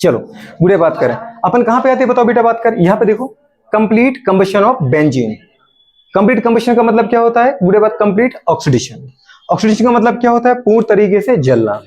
चलो गुड़े बात करें, अपन कहां पे आते हैं बताओ बेटा बात कर, यहां पे देखो complete combustion of benzene. Complete combustion का मतलब क्या होता है गुड़े बात, कंप्लीट ऑक्सीडेशन। ऑक्सीडेशन का मतलब क्या होता है, पूर्ण तरीके से जलना।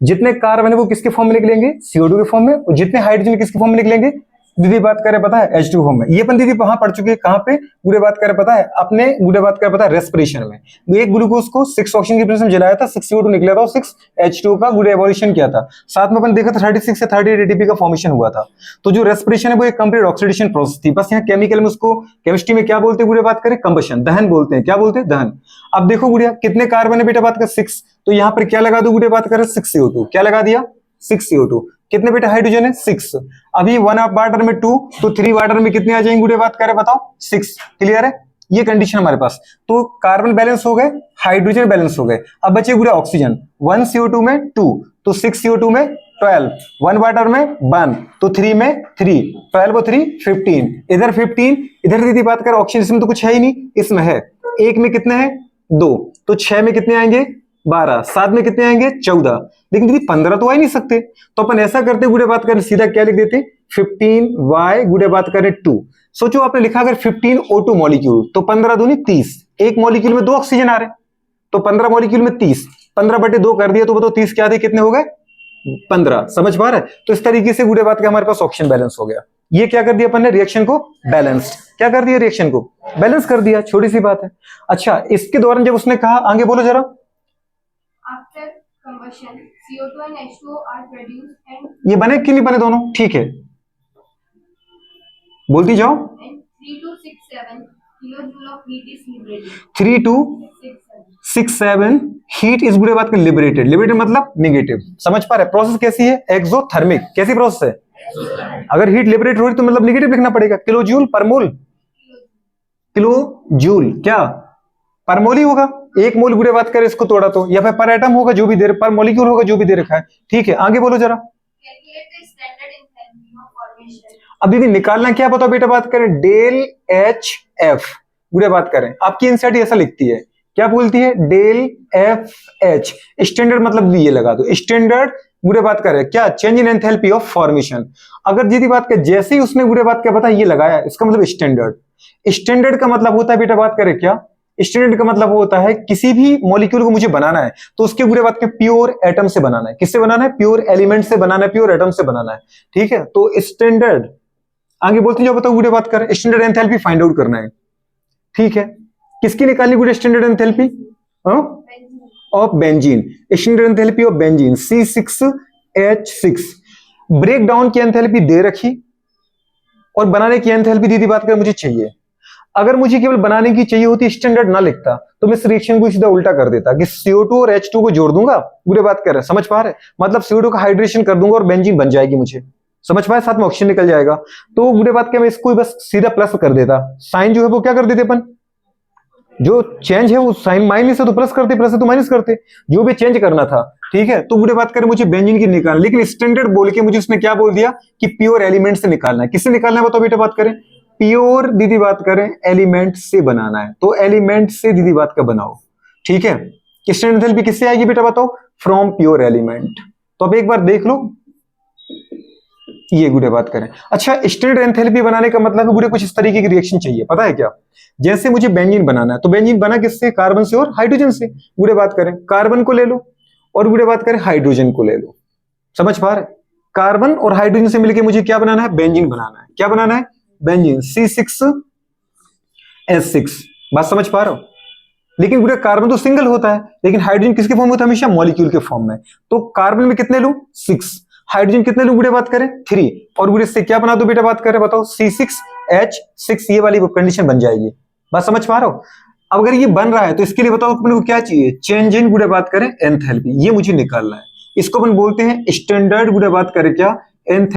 जितने कार्बन है वो किसके फॉर्म में निकलेंगे, CO2 के फॉर्म में, और जितने हाइड्रोजन किसके फॉर्म में निकलेंगे, दीदी बात करें पता है H2 फॉर्म में। ये अपन दीदी वहां पढ़ चुके हैं, कहां पे गुड़े बात करें पता है, अपने गुड़े बात करें पता है रेस्पिरेशन में। एक ग्लूकोज को 6 ऑक्सीजन की प्रेजेंस में जलाया था, 6 CO2 निकला था और 6 H2 का गुड़े एवोल्यूशन किया था। साथ में अपन देखा था 36 से 38 ATP का फॉर्मेशन हुआ था। तो जो रेस्पिरेशन है वो एक कंप्लीट ऑक्सीडेशन प्रोसेस थी। बस यहाँ केमिकल में उसको केमिस्ट्री में क्या बोलते हैं गुड़े बात करें, कंबशन, दहन बोलते हैं। क्या बोलते हैं, दहन। अब देखो गुड़िया कितने कार्बन है बेटा बात कर 6, तो यहाँ पर क्या लगा दो गुड़े बात करें 6 CO2, क्या लगा दिया 6 CO2। कितने बेटा हाइड्रोजन है 6, अभी 1 वाटर में 2, तो 3 वाटर में कितने आ जाएंगे गुड़े बात करें बताओ 6। क्लियर है, ये कंडीशन हमारे पास। तो कार्बन बैलेंस हो गए, हाइड्रोजन बैलेंस हो गए। अब बचे गुड़े ऑक्सीजन, 1 CO2 में 2, तो 6 CO2 में 12, 1 वाटर में 1, तो 3 में 3, 12 और 3 15, इधर 15, इधर दीदी बात करें ऑक्सीजन इसमें तो कुछ है ही नहीं, इसमें है। एक में कितने हैं 2, तो 6 में कितने आएंगे 12, 7 में कितने आएंगे 14, लेकिन दीदी 15 तो आ ही नहीं सकते। तो अपन ऐसा करते गुड़े बात करें सीधा क्या लिख देते 15Y गुड़े बात करें 2। सोचो आपने लिखा अगर 15 O2 मॉलिक्यूल, तो 15 दूनी 30, एक मॉलिक्यूल में 2 ऑक्सीजन आ रहे, तो 15 मॉलिक्यूल में 30, 15/2 कर दिया तो बताओ 30 क्या थे, कितने हो गए 15। समझ पा रहे, तो इस तरीके से गुड़े बात के हमारे पास ऑक्सीजन बैलेंस हो गया। ये क्या कर दिया अपन ने, रिएक्शन को बैलेंस्ड, क्या कर दिया रिएक्शन को बैलेंस कर दिया, छोटी सी बात है। अच्छा इसके दौरान जब उसने कहा, आगे बोलो जरा, After combustion, CO2 and H2O are produced and ये बने कि नहीं बने दोनों, ठीक है बोलती जाओ। 3 to 6 7 kilojoule of heat is liberated. 3 to 6 7 6 7 heat is बुरे बात के लिबरेटेड, लिबरेटेड मतलब निगेटिव। समझ पा रहे, प्रोसेस कैसी है, एक्सोथर्मिक, कैसी प्रोसेस है। अगर हीट लिबरेट हो रही तो मतलब निगेटिव लिखना पड़ेगा, किलो जूल पर मोल, किलो जूल क्या पर मोल ही होगा, एक मोल बुरे बात करें इसको तोड़ा तो, या फिर पर एटम होगा जो भी दे, पर मॉलिक्यूल होगा जो भी दे रखा है। ठीक है आगे बोलो जरा। calculate the standard enthalpy of formation. अब दीदी निकालना क्या बताओ बेटा बात करें, डेल एच एफ बुरे बात करें, आपकी एनसीईआरटी ऐसा लिखती है, क्या बोलती है डेल एफ एच। स्टैंडर्ड मतलब ये लगा दो, स्टैंडर्ड बुरे बात करें क्या, change in enthalpy of formation. अगर दीदी बात करें जैसे ही उसने बुरे बात क्या पता ये लगाया, इसका मतलब स्टैंडर्ड। स्टैंडर्ड का मतलब होता है बेटा बात करें क्या, स्टैंडर्ड का मतलब होता है किसी भी मॉलिक्यूल को मुझे बनाना है तो उसके बुरे बात के प्योर एटम से बनाना है, किससे बनाना है, प्योर एलिमेंट से बनाना है, प्योर एटम से बनाना है। ठीक है, तो स्टैंडर्ड, आगे बोलती जाओ बताओ बुरे बात कर, स्टैंडर्ड एंथैल्पी फाइंड आउट करना है। ठीक है, किसकी निकालनी good standard enthalpy of benzene, standard enthalpy of benzene C6H6। Break down की एंथैल्पी दे रखी और बनाने की एंथैल्पी दीदी बात कर मुझे चाहिए। अगर मुझे केवल बनाने की चाहिए होती स्टैंडर्ड ना लिखता तो मैं इस रिएक्शन को सीधा उल्टा कर देता कि CO2 और H2 को जोड़ दूंगा, बुरे बात कर रहे समझ पा रहे, मतलब CO2 का हाइड्रेशन कर दूंगा और बेंजीन बन जाएगी मुझे, समझ पाए, साथ में ऑक्सीजन निकल जाएगा। तो बुरे बात क्या मैं इसको बस सीधा प्लस कर देता, साइन जो है वो क्या कर देते अपन, जो चेंज है वो साइन माइनस है तो प्लस करते, प्लस है तो माइनस करते, जो भी चेंज करना था। ठीक है, तो बुरे बात करें मुझे बेंजीन की निकालना, लेकिन स्टैंडर्ड बोल के मुझे उसने क्या बोल दिया कि प्योर एलिमेंट से निकालना है। किससे निकालना है बताओ बेटा बात करें, प्योर दीदी बात करें एलिमेंट से बनाना है, तो एलिमेंट से दीदी बात का बनाओ। ठीक है, स्टैंडर्ड एंथैल्पी किससे आएगी बेटा बताओ, फ्रॉम प्योर एलिमेंट। तो अब एक बार देख लो ये गुड़े बात करें। अच्छा स्टैंडर्ड एंथैल्पी बनाने का मतलब है गुड़े कुछ इस तरीके की रिएक्शन चाहिए, पता है क्या, जैसे मुझे बेंजीन बनाना है तो बेंजीन बना किससे, कार्बन से और हाइड्रोजन से। गुड़े बात करें कार्बन को ले लो और गुड़े बात करें हाइड्रोजन को ले लो, समझ पा रहे, कार्बन और हाइड्रोजन से मिलकर मुझे क्या बनाना है, बेंजीन बनाना है। क्या बनाना है, बेंजीन C6H6, बात समझ पा रहे हो। लेकिन गुड़े कार्बन तो सिंगल होता है, लेकिन हाइड्रोजन किसके फॉर्म में होता है, हमेशा मॉलिक्यूल के फॉर्म में। तो कार्बन में कितने लूं 6, हाइड्रोजन कितने लूं गुड़े बात करें 3, और गुड़े से क्या बना दो बेटा बात करें बताओ C6H6, ये वाली कंडीशन बन जाएगी, बात समझ पा रहे हो। अब अगर ये बन रहा है तो इसके लिए बताओ अपने को क्या चाहिए, चेंज इन गुड़े बात करें एंथैल्पी, ये मुझे निकालना है। इसको अपन बोलते हैं स्टैंडर्ड गुड़े बात करें क्या, एंथैल्पी